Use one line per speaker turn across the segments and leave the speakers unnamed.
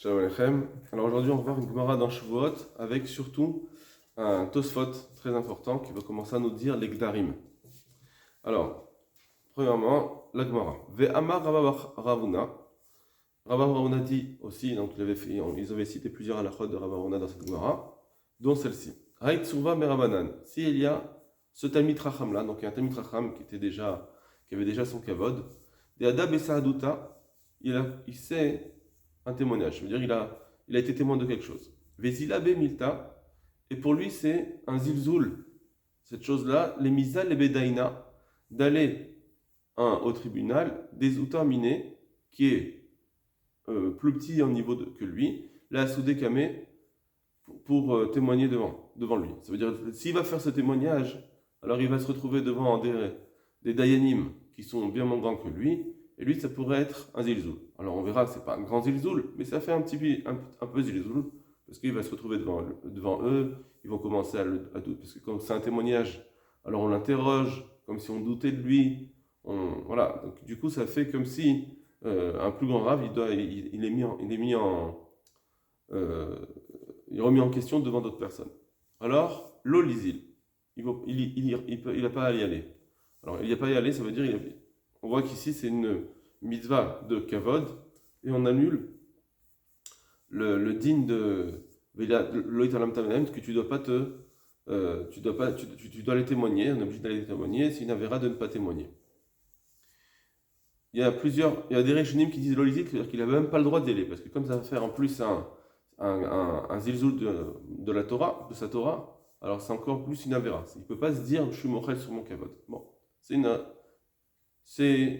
Shalom Aleichem. Alors aujourd'hui, on va voir une Gemara dans Shavuot avec surtout un Tosfot très important qui va commencer à nous dire les Gdarim. Alors, premièrement, la Gemara. Ve'amar Rabba Ravuna. Rabba Ravuna dit aussi, donc ils avaient cité plusieurs halachot de Rabba Ravuna dans cette Gemara, dont celle-ci. Haït Tsurva Merabanan. S'il y a ce Talmid Racham là, donc il y a un Talmid Racham qui avait déjà son kavod, de Adab et Saaduta, il sait un témoignage. Ça veut dire il a été témoin de quelque chose. Vezilabe milta, et pour lui c'est un zilzoul. Cette chose-là, les mizal et bedaïna, d'aller au tribunal des outaminé qui est plus petit en niveau que lui, la soudé kamé pour témoigner devant lui. Ça veut dire s'il va faire ce témoignage, alors il va se retrouver devant des dayanim qui sont bien moins grands que lui. Et lui, ça pourrait être un zilzoul. Alors on verra, c'est pas un grand zilzoul, mais ça fait un peu zilzoul, parce qu'il va se retrouver devant eux, ils vont commencer à douter, parce que comme c'est un témoignage, alors on l'interroge, comme si on doutait de lui, voilà. Donc du coup, ça fait comme si un plus grand rave, il est remis en question devant d'autres personnes. Alors, l'olizil, il n'a pas à y aller. Alors, il n'y a pas à y aller, ça veut dire on voit qu'ici c'est une mitzvah de kavod et on annule le din de Loït Alam Tamenem que tu dois pas tu dois aller témoigner, on est obligé d'aller témoigner, c'est une avéra de ne pas témoigner. Il y a des régimes qui disent l'olizit, c'est-à-dire qu'il n'a même pas le droit d'y aller, parce que comme ça va faire en plus un zilzoul de la Torah, de sa Torah, alors c'est encore plus une avéra. Il ne peut pas se dire je suis mochel sur mon kavod. Bon, c'est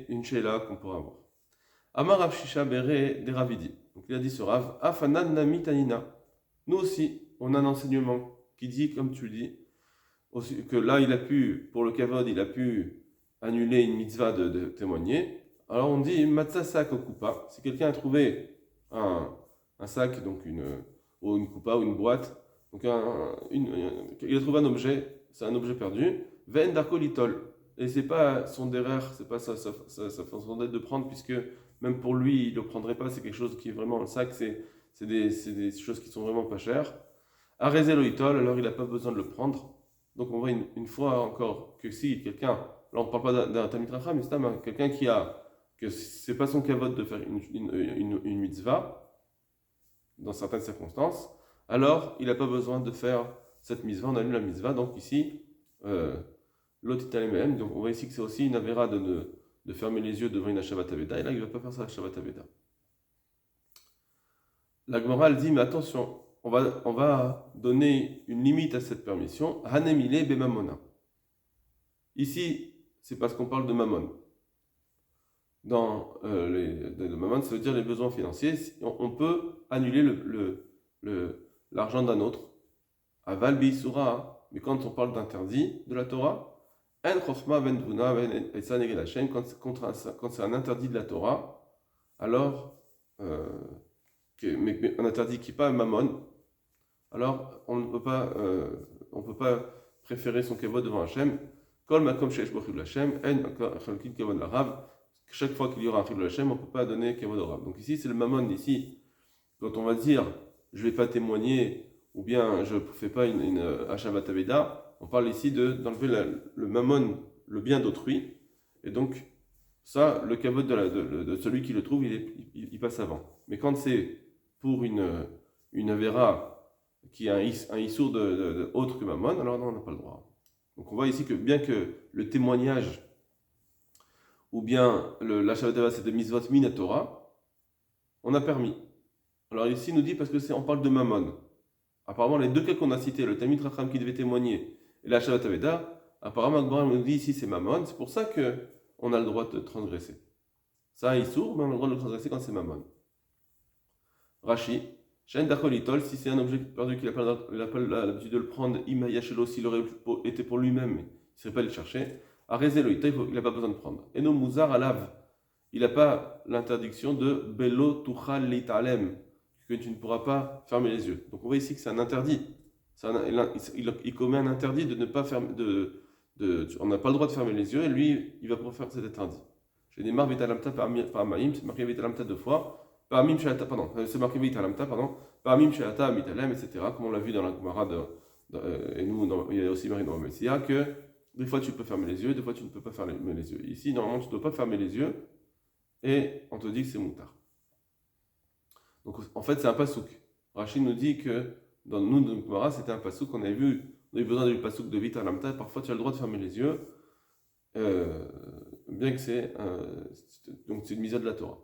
une sheila qu'on pourra avoir. Amar Rav Shisha Bere de Ravidi. Donc il a dit ce Rav, Afanan Nami Tanina. Nous aussi, on a un enseignement qui dit, comme tu le dis, aussi, que là, pour le kavod, il a pu annuler une mitzvah de témoigner. Alors on dit, Matza Sak Okupa. Si quelqu'un a trouvé un sac, donc une coupa ou une boîte, donc il a trouvé un objet, c'est un objet perdu, Ven Darko Litol. Et c'est pas son derrière, c'est pas sa façon d'être de prendre, puisque même pour lui, il ne le prendrait pas, c'est quelque chose qui est vraiment un sac, c'est des choses qui sont vraiment pas chères. Arezé Loitol, alors il n'a pas besoin de le prendre. Donc on voit une fois encore que si quelqu'un, là on ne parle pas d'un Talmid Racham, mais c'est quelqu'un que c'est pas son kavod de faire une mitzvah, dans certaines circonstances, alors il n'a pas besoin de faire cette mitzvah, on annule la mitzvah, donc ici, l'autre même, donc on voit ici que c'est aussi une avéra de fermer les yeux devant une Shabbat Aveda, et là il ne va pas faire ça à Shabbat Aveda. La Gemara elle dit, mais attention, on va donner une limite à cette permission, Hanemile Bemamona. Ici, c'est parce qu'on parle de Mammon. Dans le Mammon, ça veut dire les besoins financiers, on peut annuler l'argent d'un autre, Aval Beisura, mais quand on parle d'interdit de la Torah, quand c'est un interdit de la Torah, alors, mais un interdit qui n'est pas un mammon, alors on ne peut pas préférer son kavod devant Hachem. Chaque fois qu'il y aura un chilul Hachem, on ne peut pas donner kavod au Rav. Donc ici, c'est le mammon. Ici, quand on va dire je ne vais pas témoigner ou bien je ne fais pas une Shabbat Aveda, on parle ici d'enlever le mammon, le bien d'autrui, et donc ça, le kavod de celui qui le trouve, il passe avant. Mais quand c'est pour une avéra qui a un issour autre que mammon, alors non, on n'a pas le droit. Donc on voit ici que bien que le témoignage ou bien la Shabbat Aveda c'est de mitzvot min Torah, on a permis. Alors ici il nous dit parce que on parle de mammon. Apparemment, les deux cas qu'on a cités, le Talmid Racham qui devait témoigner et la Shabbat Aveda, apparemment, Akbar nous dit ici c'est Mammon, c'est pour ça qu'on a le droit de transgresser. Ça, il sourd, mais on a le droit de le transgresser quand c'est Mammon. Rashi, Shen Dacholitol, si c'est un objet perdu qu'il n'a pas l'habitude de le prendre, Imayachelo, s'il aurait été pour lui-même, il ne serait pas allé le chercher. Arezelo, il n'a pas besoin de prendre. Eno Mouzar Alav, il n'a pas l'interdiction de Belo Tuchal Litalem, que tu ne pourras pas fermer les yeux. Donc on voit ici que c'est un interdit. Il commet un interdit de ne pas fermer. On n'a pas le droit de fermer les yeux et lui, il va pouvoir faire cet interdit. J'ai des marques Vitalamta par Maïm, c'est marqué Vitalamta 2 fois, Parmi Mshalata, pardon, c'est marqué Vitalamta, pardon. Parmi Mshalata, Mitalem, etc. Comme on l'a vu dans la Gemara et nous, il y a aussi Marie dans le Messia, que des fois tu peux fermer les yeux, des fois tu ne peux pas fermer les yeux. Ici, normalement, tu ne dois pas fermer les yeux et on te dit que c'est Moutar. Donc en fait, c'est un pasouk. Rachid nous dit que dans le Gemara, c'était un pasouk qu'on avait vu. On avait besoin du pasouk de Vitalamta. Parfois, tu as le droit de fermer les yeux, bien que c'est une mise de la Torah.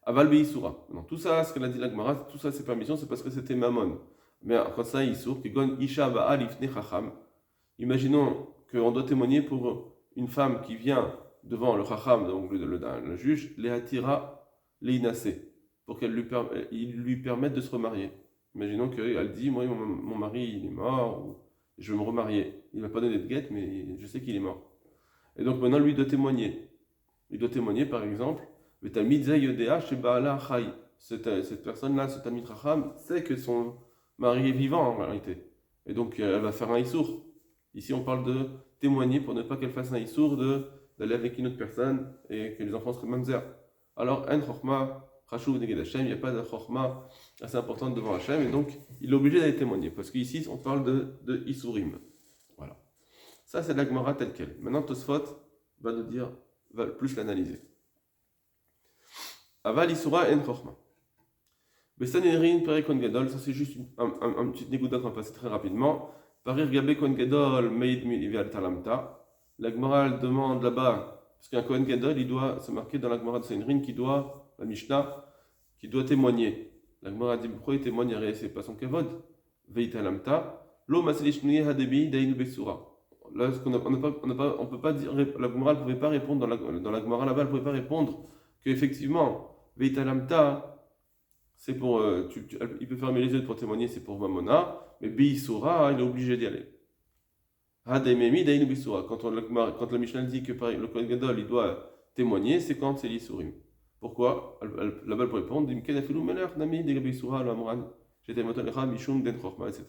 Aval Beisoura. Tout ça, ce qu'elle a dit la Gemara, tout ça, c'est permission, c'est parce que c'était Mammon. Mais quand ça, Issour, qui gon Isha Ba'a Lifne Chacham. Imaginons qu'on doit témoigner pour une femme qui vient devant le Chacham, donc le juge, les attira les inacés, pour qu'il lui permette de se remarier. Imaginons qu'elle dit, moi, mon mari, il est mort, ou je veux me remarier. Il ne m'a pas donné de guette, mais je sais qu'il est mort. Et donc maintenant, lui doit témoigner. Il doit témoigner, par exemple, cette personne-là, ce Talmid Chacham, sait que son mari est vivant en réalité. Et donc elle va faire un issour. Ici on parle de témoigner pour ne pas qu'elle fasse un issour d'aller avec une autre personne et que les enfants seraient mamzer. Alors, en chorma, chashuv neged Hashem, il n'y a pas de chorma assez importante devant Hashem, et donc il est obligé d'aller témoigner. Parce qu'ici on parle de issourim. Voilà. Ça c'est la Gemara telle qu'elle. Maintenant Tosfot va nous dire, va plus l'analyser. Aval Isura en Chorma. Besanedrin Pere Kohen Gadol, ça c'est juste un petit négouda qu'on va passer très rapidement. Parir Gabe Kohen Gadol, Meid Mivial Talamta. La Gemara demande là-bas, parce qu'un Kohen Gadol, il doit, c'est marqué dans la Gemara de Sanedrin, la Mishnah, qui doit témoigner. La Gemara dit pourquoi il témoigne, c'est pas son kavod. Veit Talamta. Lo Maselishnuye Hadebi Dainu Besura. Là, on peut pas dire, la Gemara ne pouvait pas répondre, dans la Gemara là-bas, elle ne pouvait pas répondre qu'effectivement, Veitalamta, c'est pour. Il peut fermer les yeux pour témoigner, c'est pour Mamona, mais Beisura, il est obligé d'y aller. Hadememi Dainu Beisura. Quand la Mishnah dit que le Kohen Gadol, il doit témoigner, c'est quand c'est l'Isurim. Pourquoi là-bas, elle peut répondre Dimken Afilu Melech, Nami, Dega Beisura, Lamran, J'étais Motolecha, Mishum, Den Chorma, etc.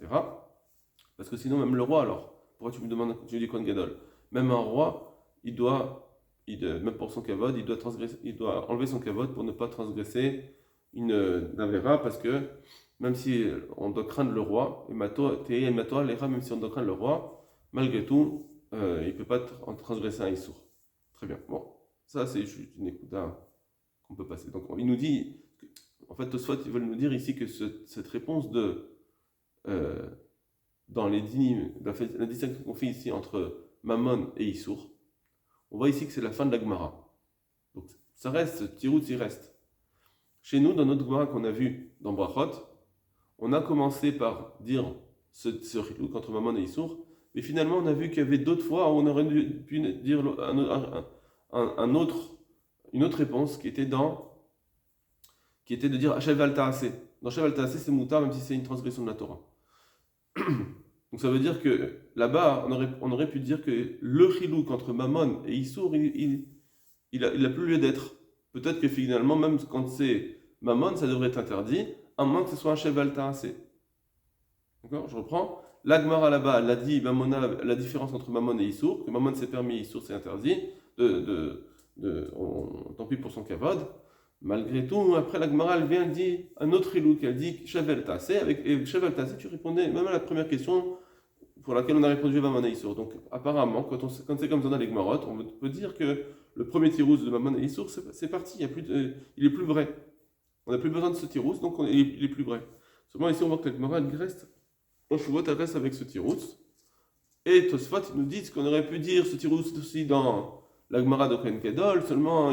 Parce que sinon, même le roi, alors. Pourquoi tu me demandes, tu dis Kohen Gadol? Même un roi, même pour son kavod, il doit enlever son kavod pour ne pas transgresser une avera, parce que même si on doit craindre le roi, même si on doit craindre le roi, malgré tout, il ne peut pas transgresser un issour. Très bien. Bon, ça c'est juste une écoute qu'on peut passer. Donc il nous dit, en fait, Tosfot, ils veulent nous dire ici que cette réponse dans les dynimes, la distinction qu'on fait ici entre Mammon et Issour, on voit ici que c'est la fin de la Gemara. Donc ça reste, Tirout il reste. Chez nous, dans notre Gemara qu'on a vu dans Brachot, on a commencé par dire ce chilouk entre Mammon et Issour, mais finalement on a vu qu'il y avait d'autres fois où on aurait pu dire une autre réponse qui était de dire Hachev al Taaseh. Dans Hachev al Taaseh, c'est moutar, même si c'est une transgression de la Torah. Donc ça veut dire que là-bas, on aurait pu dire que le chilouk entre Mammon et Issour, il a plus lieu d'être. Peut-être que finalement, même quand c'est Mammon, ça devrait être interdit, à moins que ce soit un cheval tassé. D'accord? Je reprends. La Gemara là-bas, elle a dit la différence entre Mammon et Issour, que Mammon c'est permis, Issour c'est interdit, tant pis pour son kavod. Malgré tout, après la Gemara, elle vient dire un autre chilouk, elle dit cheval tassé, et cheval tassé, tu répondais même à la première question pour laquelle on a répondu Mammon et Issour. Donc apparemment, quand c'est comme ça dans les Gemarot, on peut dire que le premier tirouz de Mammon et Issour, c'est parti, il est plus vrai. On n'a plus besoin de ce tirouz, donc il est plus vrai. Seulement ici, on voit que la Gemara, elle reste, en Shuvot, elle reste avec ce tirouz. Et Tosfot, il nous dit qu'on aurait pu dire ce tirouz aussi dans la Gemara de Kohen Gadol, seulement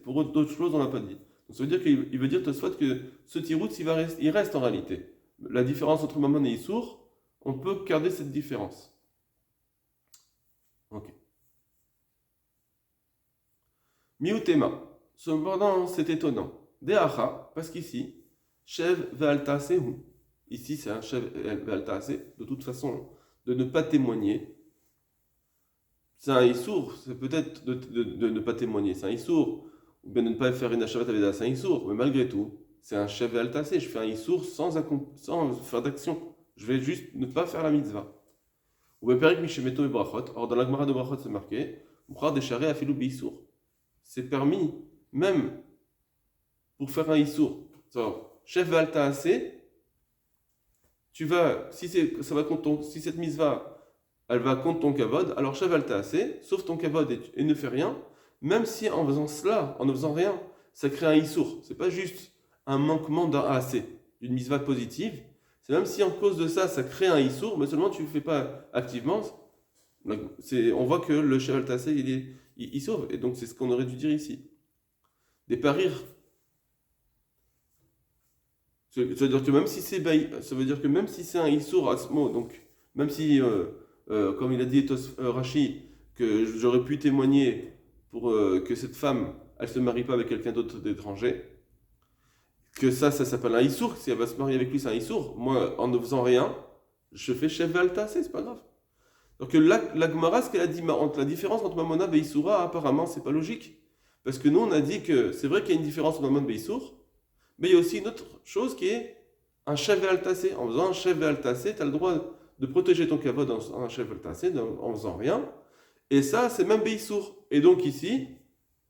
pour d'autres choses, on n'a pas dit. Donc ça veut dire qu'il veut dire Tosfot que ce tirouz, il reste en réalité. La différence entre Mammon et Issour, on peut garder cette différence. Ok. Miutema. Cependant, c'est étonnant. Deacha, parce qu'ici, Shev ve'alta sehu. Ici, c'est un Shev ve'alta se. De toute façon, de ne pas témoigner. C'est un issour, c'est peut-être de ne pas témoigner. C'est un issour. Ou bien de ne pas faire une achavat aveda, c'est un issour. Mais malgré tout, c'est un Shev ve'alta se. Je fais un issour sans faire d'action. Je vais juste ne pas faire la mitzvah. Ou bien perik mishemeto et brachot. Or, dans la Gemara de brachot, c'est marqué Mouchar décharé afilou bi issour. C'est permis, même pour faire un issour. chef valta assez, tu vas, ça va contre si cette mitzvah, elle va contre ton kavod, alors chef valta assez, sauf ton kavod et ne fait rien, même si en faisant cela, en ne faisant rien, ça crée un issour. C'est pas juste un manquement d'un assez, d'une mitzvah positive. C'est même si en cause de ça, ça crée un issour, mais seulement tu ne le fais pas activement. On voit que le chef valta assez, il sauve. Et donc c'est ce qu'on aurait dû dire ici. Des parir. Ça veut dire que même si c'est un issour à ce mot, donc même si, comme il a dit Rashi, que j'aurais pu témoigner pour que cette femme, elle se marie pas avec quelqu'un d'autre d'étranger, que ça s'appelle un issour. Si elle va se marier avec lui, c'est un issour. Moi, en ne faisant rien, je fais chef valta, c'est pas grave. Donc la Gemara, ce qu'elle a dit, la différence entre Mamona et Issoura, apparemment, c'est pas logique. Parce que nous, on a dit que c'est vrai qu'il y a une différence entre Mamon et Issour, mais il y a aussi une autre chose qui est un chef altacé. En faisant un chef altacé, tu as le droit de protéger ton kavod en un chef altacé, en faisant rien. Et ça, c'est même Beissour. Et donc ici,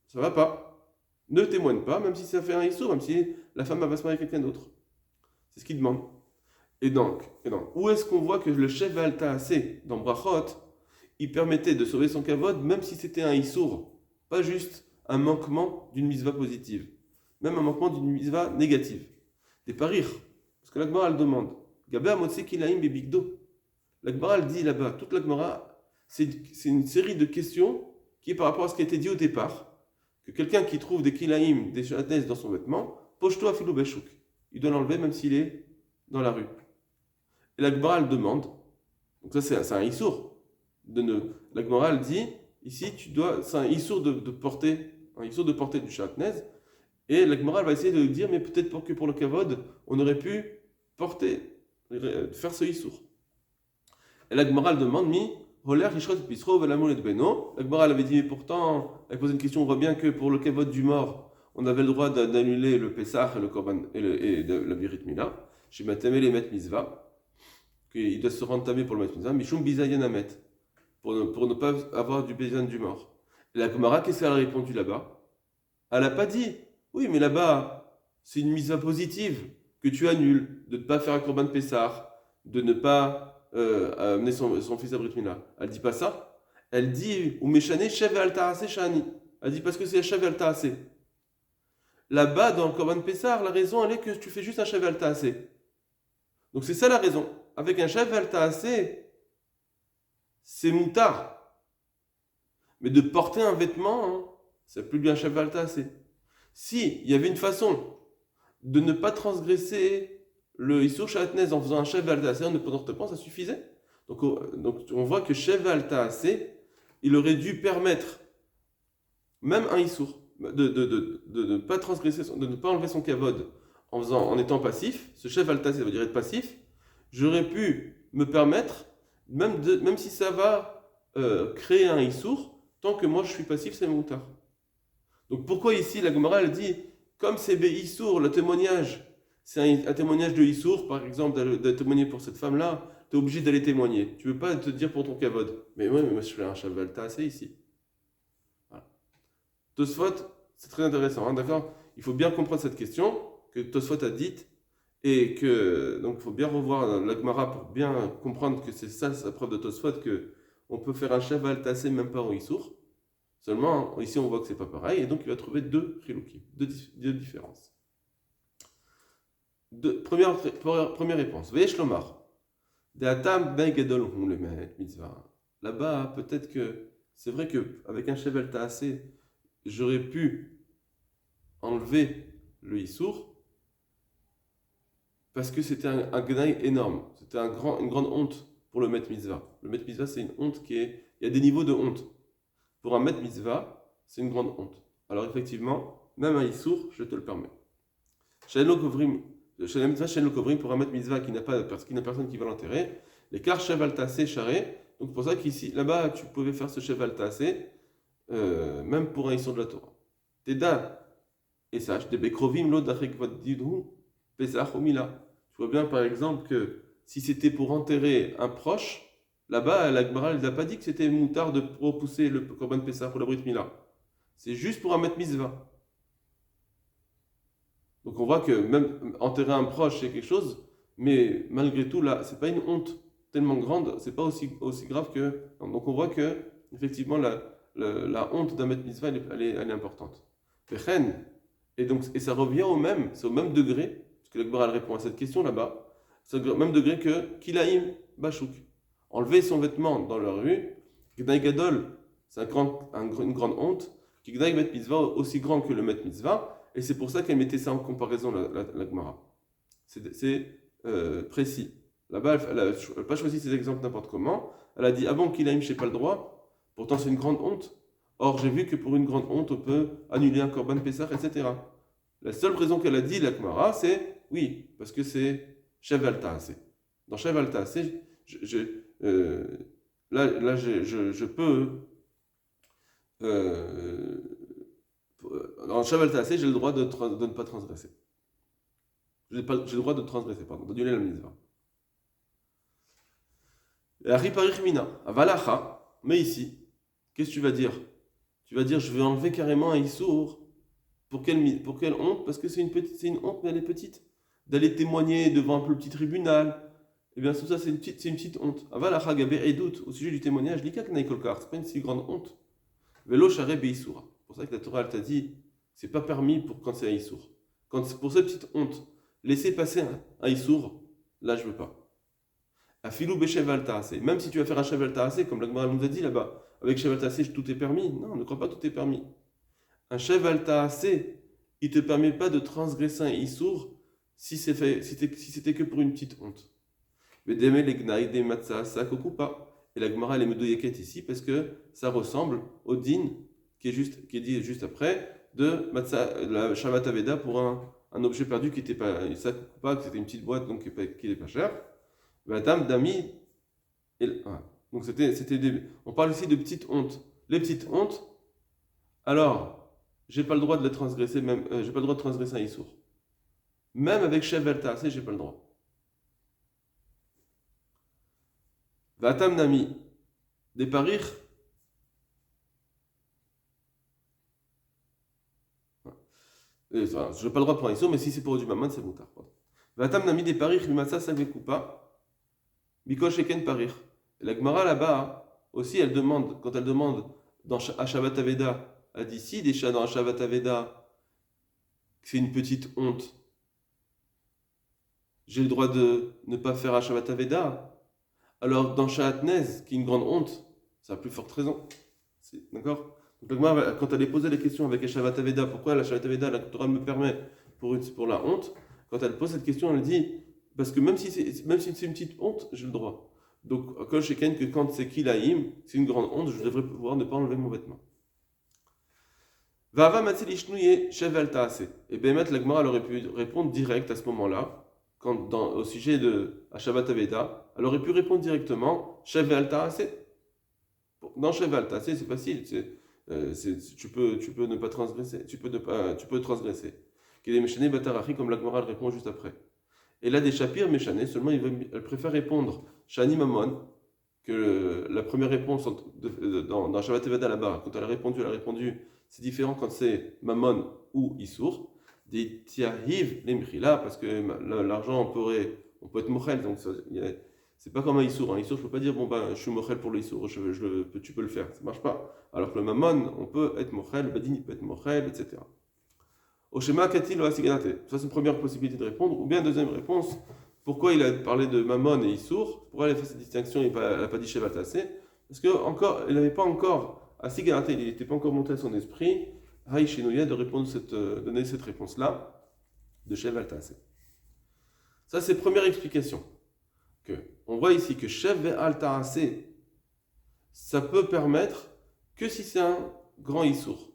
ça va pas. Ne témoigne pas, même si ça fait un Issour, même si la femme va se marier avec quelqu'un d'autre. C'est ce qu'il demande. Et donc, où est-ce qu'on voit que le chef altacé dans Brachot, il permettait de sauver son kavod, même si c'était un Issour, pas juste un manquement d'une mitzvah positive, même un manquement d'une mitzvah négative. Des parir. Parce que l'Agmara, elle demande. Gabé amotse kilaim bebigdo. L'Agmara, elle dit là-bas, toute l'Agmara, c'est une série de questions qui est par rapport à ce qui a été dit au départ, que quelqu'un qui trouve des kilaim, des chatnez dans son vêtement, poche-toi à filou beshouk. Il doit l'enlever même s'il est dans la rue. Et l'Agmara, elle demande. Donc ça, c'est un issour. L'Agmara, elle dit, ici, c'est un issour de porter du chatnez. Et la Gemara va essayer de dire, mais peut-être que pour le kavod, on aurait pu faire ce issour. Et la Gemara demande, la Gemara avait dit, mais pourtant, elle pose une question, on voit bien que pour le kavod du mort, on avait le droit d'annuler le Pessah et le Korban et la Birit Mila. Chez Matamé les Met Mizva, qu'il doit se rendre tamé pour le Met Mizva, Mishum Bizayan Amet, pour ne pas avoir du Bizayan du mort. Et la Gemara, qu'est-ce qu'elle a répondu là-bas? Elle n'a pas dit. Oui, mais là-bas, c'est une mise à positive que tu annules, de ne pas faire un Korban Pessah, de ne pas amener son fils à Brit Mila. Elle ne dit pas ça. Elle dit ou Meshane Shev al Ta'ase Shani. Elle dit parce que c'est Shev al Ta'ase. Là-bas, dans le Korban Pessah, la raison, elle est que tu fais juste un Shev al Ta'ase. Donc c'est ça la raison. Avec un Shev al Ta'ase, c'est moutar. Mais de porter un vêtement, c'est plus bien Shev al Ta'ase. Si il y avait une façon de ne pas transgresser le Issour Shatnez en faisant un Shev al Ta'ase en ne portant pas, ça suffisait. Donc on voit que Shev al Ta'ase, il aurait dû permettre même un Issour de ne pas transgresser, de ne pas enlever son kavod en étant passif. Ce Shev al Ta'ase, ça veut dire être passif. J'aurais pu me permettre, même si ça va créer un Issour, tant que moi je suis passif, c'est mon tard. Donc pourquoi ici la Gemara elle dit, comme c'est Issour, le témoignage, c'est un témoignage de Issour, par exemple, de témoigner pour cette femme-là, tu es obligé d'aller témoigner. Tu ne veux pas te dire pour ton kavod. Mais oui, mais moi je fais un Shev Ta'ase ici. Voilà. Tosfot, c'est très intéressant, hein, d'accord? Il faut bien comprendre cette question que Tosfot a dite et que donc il faut bien revoir la Gemara pour bien comprendre que c'est ça la preuve de Tosfot, que on peut faire un Shev Ta'ase même pas en Issour. Seulement, ici on voit que c'est pas pareil, et donc il va trouver deux chiloukim, deux différences. Première réponse. Veyesh lomar. De atam ben gadol hum le mitzvah. Là-bas, peut-être que c'est vrai qu'avec un Shev Ta'ase, j'aurais pu enlever le Issour parce que c'était un gnaï énorme. C'était une grande honte pour le Met Mitzvah. Le Met Mitzvah, c'est une honte il y a des niveaux de honte. Pour un Met Mitzvah, c'est une grande honte. Alors effectivement, même un Issour, je te le permets. Shalom Kovrim, pour un Met Mitzvah parce qu'il n'y a personne qui va l'enterrer, les car Shev Ta'ase charé. Donc c'est pour ça qu'ici, là-bas, tu pouvais faire ce Shev Ta'ase, même pour un Issour de la Torah. Teda, et sache, des Bekrovim, l'autre d'Achek Vadidhu, Pesach Omila. Tu vois bien par exemple que si c'était pour enterrer un proche, là-bas, la Gemara n'a pas dit que c'était moutard de repousser le Korban Pessah pour la Brit Mila. C'est juste pour un Met Mitzvah. Donc on voit que même enterrer un proche, c'est quelque chose, mais malgré tout, là, c'est pas une honte tellement grande, c'est pas aussi grave que. Donc on voit que, effectivement, la honte d'un Met Mitzvah, elle est importante. Vechen, et ça revient c'est au même degré, parce que l'Agmara répond à cette question là-bas, c'est au même degré que Kilaim Bachouk. Enlever son vêtement dans la rue, Gnaï Gadol, c'est une grande honte, qui Gnaï Met Mitzvah aussi grand que le Met Mitzvah, et c'est pour ça qu'elle mettait ça en comparaison, la Gemara. C'est précis. Là-bas, elle n'a pas choisi ces exemples n'importe comment. Elle a dit, ah bon, Kilaim, je n'ai pas le droit, pourtant c'est une grande honte. Or, j'ai vu que pour une grande honte, on peut annuler un Korban Pessah, etc. La seule raison qu'elle a dit, la Gemara, c'est, oui, parce que c'est Shevel Ta'aseh. Dans Shevel Ta'aseh, je peux... dans Shevel Ta'aseh, j'ai le droit de ne pas transgresser. J'ai le droit de transgresser, pardon, d'annuler la mitzvah. Mais ici, qu'est-ce que tu vas dire? Tu vas dire, je vais enlever carrément un issour. Pour quelle honte? Parce que c'est une honte, mais elle est petite. D'aller témoigner devant un peu le petit tribunal. Eh bien, tout ça, c'est une petite honte. Avalacha gabe edut, au sujet du témoignage, l'ikak naikolkar, c'est pas une si grande honte. Velo share beisoura. C'est pour ça que la Torah, elle t'a dit, c'est pas permis quand c'est un issour. Pour cette petite honte, laisser passer un issour, là, je veux pas. Afilou becheval ta'aseh. Même si tu vas faire un cheval ta'aseh, comme l'Agmara nous a dit là-bas, avec cheval ta'aseh, tout est permis. Non, ne crois pas tout est permis. Un cheval ta'aseh, il ne te permet pas de transgresser un issour si c'était que pour une petite honte. Mais d'aimer les gnaï, des matzah, ça pas. Et l'Agmara, elle est medoyeket ici parce que ça ressemble au din qui est dit juste après de matzah, la Shabbat Aveda pour un objet perdu qui n'était pas ça pas, que c'était une petite boîte donc qui n'est pas cher. Madame Dami. Donc on parle ici de petites hontes. Les petites hontes, alors, j'ai pas le droit de les transgresser, j'ai pas le droit de transgresser un issour. Même avec Shevel Ta'aseh, j'ai pas le droit. Vatam Nami, des parir. Je n'ai pas le droit de prendre un issour, mais si c'est pour du maman, c'est bon tard. Vatam Nami, des parir, Limatsa Savekupa. Bikosh Eken Parir. Et la Gemara là-bas, aussi, quand elle demande dans Shabbat Aveda, elle dit si des chats dans Shabbat Aveda, c'est une petite honte, j'ai le droit de ne pas faire Shabbat Aveda. Alors dans Shahatnez, qui est une grande honte, c'est la plus forte raison. D'accord? Donc la Gemara, quand elle est posée les questions avec Shabbat Aveda, pourquoi la Shabbat Aveda, la Torah me permet pour la honte, quand elle pose cette question, elle dit parce que même si c'est une petite honte, j'ai le droit. Donc, que quand c'est Kilaïm, c'est une grande honte, je devrais pouvoir ne pas enlever mon vêtement. Vava Matzelishnouye Shevel Ta'aseh. Et Bémet, la Gemara, elle aurait pu répondre direct à ce moment-là, au sujet de Shabbat Aveda, elle aurait pu répondre directement Shevel Ta'aseh. Dans Shevel Ta'aseh, c'est facile, tu peux ne pas transgresser, tu peux transgresser. Kedemeshane Batarachi, comme la Gemara, elle répond juste après. Et là, des Shapir Méchané, seulement elle préfère répondre Shani Mamon, que la première réponse dans Shabbat Aveda là-bas, quand elle a répondu, c'est différent quand c'est Mamon ou Issour. Des Tiahiv Lemchila, parce que l'argent, on peut être mochel, donc c'est pas comme un Issour. Un Issour, je peux pas dire, je suis mochel pour le Issour, tu peux le faire, ça marche pas. Alors que le Mamon, on peut être mochel, le Badin, il peut être mochel, etc. Au schéma, qu'a-t-il ou asiganate? Ça, c'est une première possibilité de répondre. Ou bien, deuxième réponse, pourquoi il a parlé de Mammon et Issour? Pourquoi il a fait cette distinction? Elle n'a pas dit Shevel Ta'aseh? Parce qu'il n'avait pas encore, asiganate, il n'était pas encore monté à son esprit, Haïchinouya, de donner cette réponse-là, de Shevel Ta'aseh. Ça, c'est première explication. On voit ici que Shevel Ta'aseh, ça peut permettre que si c'est un grand Issour.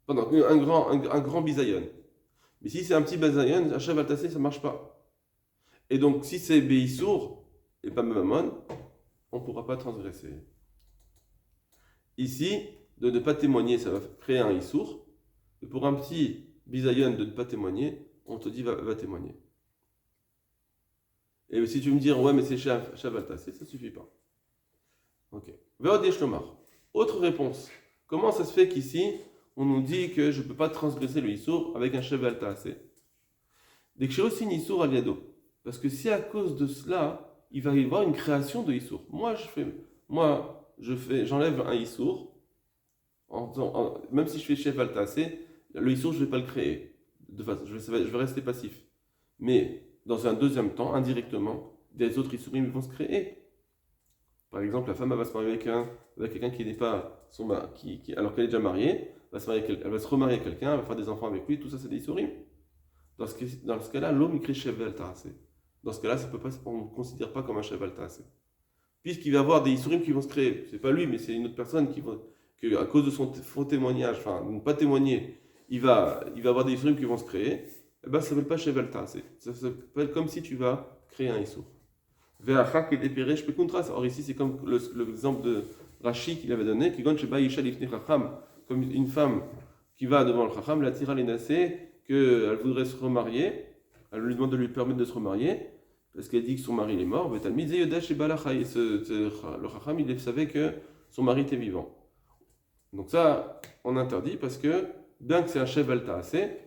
Pendant un grand bisayon. Mais si c'est un petit bisayon, un Shevel Ta'aseh, ça ne marche pas. Et donc, si c'est Beissour et pas Mammon, on ne pourra pas transgresser. Ici, de ne pas témoigner, ça va créer un Issour. Et pour un petit bisayon de ne pas témoigner, on te dit va témoigner. Et si tu veux me dire, ouais, mais c'est Shevel Ta'aseh, ça ne suffit pas. Ok. Ve'od yesh lomar. Autre réponse. Comment ça se fait qu'ici, on nous dit que je ne peux pas transgresser le Issour avec un Shevel Taaseh. Dès que j'ai aussi une Issour al Yado. Parce que si à cause de cela, il va y avoir une création de Issour. J'enlève un Issour, même si je fais Shevel Taaseh, le Issour, je ne vais pas le créer. Je vais rester passif. Mais dans un deuxième temps, indirectement, des autres Issourim vont se créer. Par exemple, la femme elle va se marier avec quelqu'un qui n'est pas son mari, alors qu'elle est déjà mariée, elle va se remarier avec quelqu'un, elle va faire des enfants avec lui, tout ça c'est des Issourim. Dans ce cas-là, l'homme écrit Shevel Taaseh. Dans ce cas-là, on ne considère pas comme un Shevel Taaseh. Puisqu'il va y avoir des Issourim qui vont se créer. C'est pas lui, mais c'est une autre personne que, à cause de son faux témoignage, enfin, ne pas témoigner, il va avoir des Issourim qui vont se créer. Eh ben, ça ne s'appelle pas Shevel Taaseh. Ça s'appelle comme si tu vas créer un Issour. Ve'achak et dépéré, je peux contraster. Or, ici, c'est comme l'exemple de Rashi qu'il avait donné, qui comme une femme qui va devant le Chacham, la tira les nassés, qu'elle voudrait se remarier, elle lui demande de lui permettre de se remarier, parce qu'elle dit que son mari est mort, le Chacham, il savait que son mari était vivant. Donc ça, on interdit, parce que, bien que c'est un Shevel Taaseh,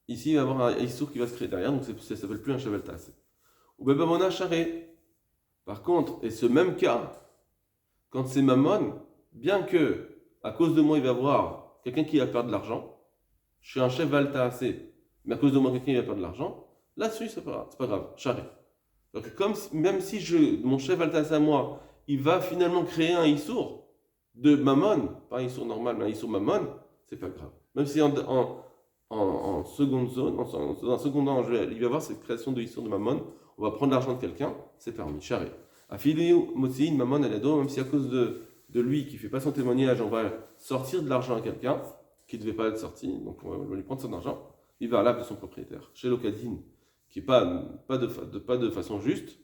ici, il va y avoir un Issour qui va se créer derrière, donc ça ne s'appelle plus un Shevel Taaseh. Ou Bebamona Charé. Par contre, et ce même cas, quand c'est Mammon, bien que, à cause de moi, il va y avoir quelqu'un qui va perdre de l'argent, je suis un Shevel Taaseh, mais à cause de moi, quelqu'un qui va perdre de l'argent, là-dessus, c'est pas grave, Charé. Donc, même si mon Shevel Taaseh à moi, il va finalement créer un Issour de Mammon, pas un Issour normal, mais un Issour Mammon, c'est pas grave. Même si en seconde zone, dans un second rang, il va y avoir cette création de Issour de Mammon, on va prendre l'argent de quelqu'un, c'est permis, charé. Afiliou Motsin, Mammon Alado, même si à cause de lui qui ne fait pas son témoignage, on va sortir de l'argent à quelqu'un qui ne devait pas être sorti, donc on va lui prendre son argent, il va à l'âme de son propriétaire. Chez l'Okadine, qui n'est pas de façon juste,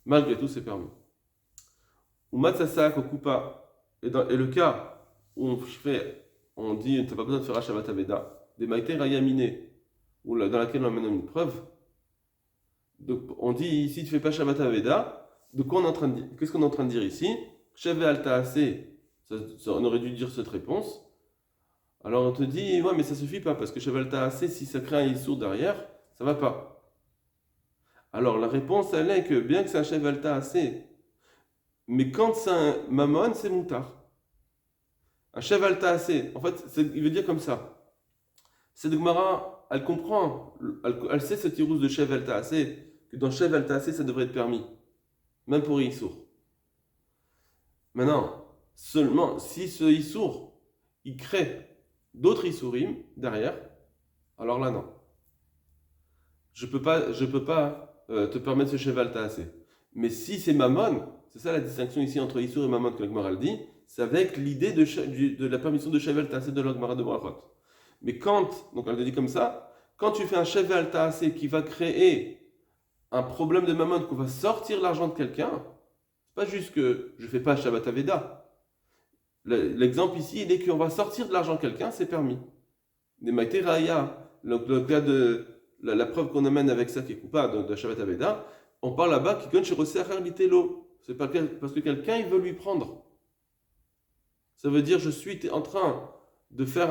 malgré tout, c'est permis. Ou Matsasak, Okupa, et le cas où on dit, tu n'as pas besoin de faire Hashavat Aveda, des Maïté Rayamine, dans laquelle on amène une preuve. Donc, on dit ici, tu ne fais pas Shabbat Aveda. De quoi on est en train de dire? Qu'est-ce qu'on est en train de dire ici? Shevel Taaseh, on aurait dû dire cette réponse. Alors on te dit, ouais, mais ça ne suffit pas, parce que Shevel Taaseh, si ça crée un Issour derrière, ça ne va pas. Alors la réponse, elle est que bien que c'est un Shevel Taaseh, mais quand c'est un Mammon, c'est Moutar. Un Shevel Taaseh, en fait, il veut dire comme ça. Cette Gemara, elle comprend, elle sait ce tirous de Shevel Taaseh, que dans Shevel Taaseh, ça devrait être permis, même pour Issour. Maintenant, seulement si ce Issour, il crée d'autres Issourim derrière, alors là non. Je peux pas te permettre ce Shevel Taaseh. Mais si c'est Mammon, c'est ça la distinction ici entre Issour et Mammon que la Gemara dit, c'est avec l'idée de la permission de Shevel Taaseh de la Gemara de Brachot. Mais donc elle te dit comme ça, quand tu fais un Shevel Taaseh qui va créer un problème de Mammon, qu'on va sortir l'argent de quelqu'un, c'est pas juste que je fais pas Shabbat Aveda. L'exemple ici, il est qu'on va sortir de l'argent de quelqu'un, c'est permis. Des Maïté Raya, le cas de la preuve qu'on amène avec ça qui est coupable de Shabbat Aveda, on parle là-bas qui donne chez Roser Litelo. C'est parce que quelqu'un il veut lui prendre. Ça veut dire je suis en train de faire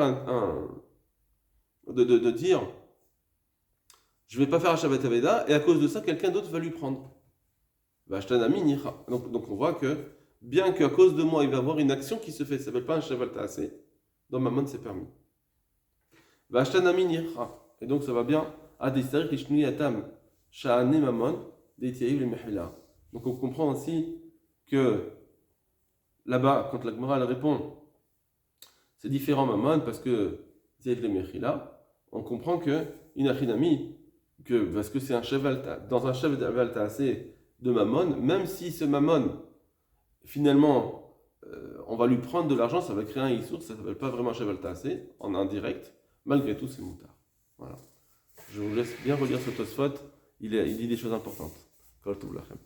de dire je ne vais pas faire un Shabbat Aveda, et à cause de ça, quelqu'un d'autre va lui prendre. Donc on voit que, bien qu'à cause de moi, il va y avoir une action qui se fait, ça ne s'appelle pas un Shabbat Taaseh, dans Mammon c'est permis. Et donc ça va bien. Donc on comprend aussi que là-bas, quand la Gemara répond, c'est différent Mammon, parce que on comprend que une achinami, parce que c'est un cheval, dans un cheval tassé de Mammon, même si ce Mammon, finalement, on va lui prendre de l'argent, ça va créer un Issour, ça ne s'appelle pas vraiment un cheval tassé, en indirect, malgré tout c'est moutard. Voilà. Je vous laisse bien relire ce Tosfot, il dit des choses importantes. Kol Tov Lachem.